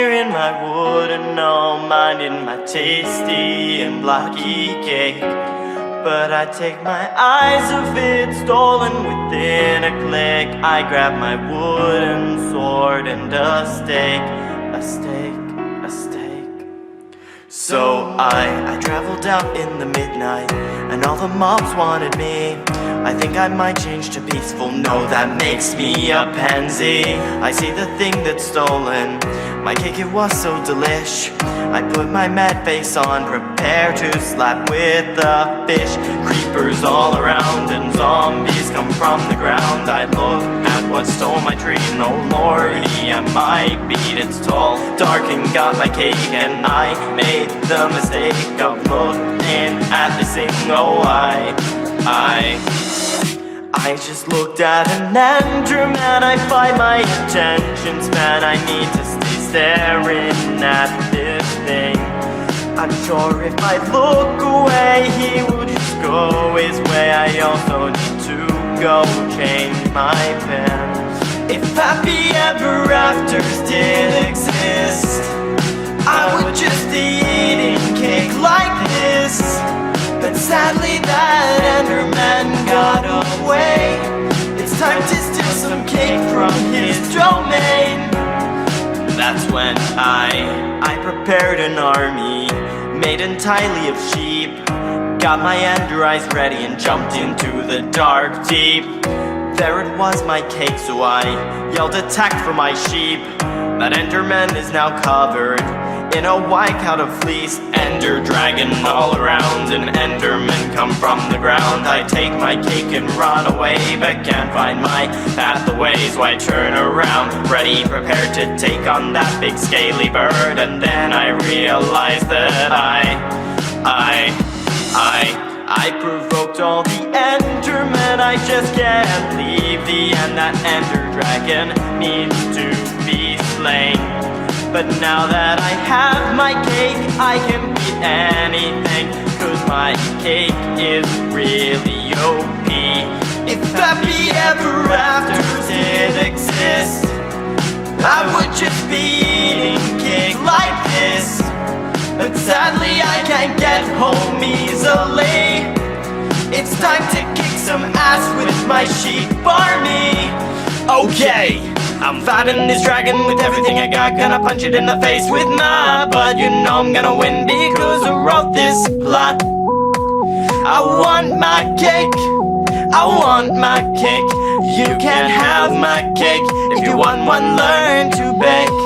In my wooden home, minding my tasty and blocky cake. But I take my eyes off it, stolen within a click. I grab my wooden sword and a stake. So I traveled out in the midnight, and all the mobs wanted me. I think I might change to peaceful, no, that makes me a pansy. I see the thing that's stolen, my cake, it was so delish. I put my mad face on, prepare to slap with the fish. Creepers all around and zombies come from the ground. I look at what stole my tree, and oh lordy, I might beat its tall. Dark and got my cake, and I made the mistake of looking at this thing. Oh, I just looked at an enderman. I find my attention span, I need to stay staring at this thing. I'm sure if I look away, he will just go his way. I also need to go change my pants. If happy ever afters did exist, I would just be eating cake like this. But sadly that enderman got away. It's time to steal some cake from his domain. That's when I prepared an army, made entirely of sheep. Got my ender eyes ready and jumped into the dark deep. There it was, my cake, so I yelled attack for my sheep. That enderman is now covered in a white coat of fleece. Ender dragon all around, and endermen come from the ground. I take my cake and run away, but can't find my pathway. So I turn around, ready, prepared to take on that big scaly bird. And then I realize that I provoked all the endermen. I just can't leave the end. That ender dragon needs to be slain. But now that I have my cake, I can beat anything, 'cause my cake is really OP. If happy ever afters did exist, I would just be eating cake like this. But sadly I can't get home easily. It's time to kick some ass with my sheep army. Okay, I'm fighting this dragon with everything I got. Gonna punch it in the face with my butt. You know I'm gonna win because I wrote this plot. I want my cake, I want my cake. You can't have my cake. If you want one, learn to bake.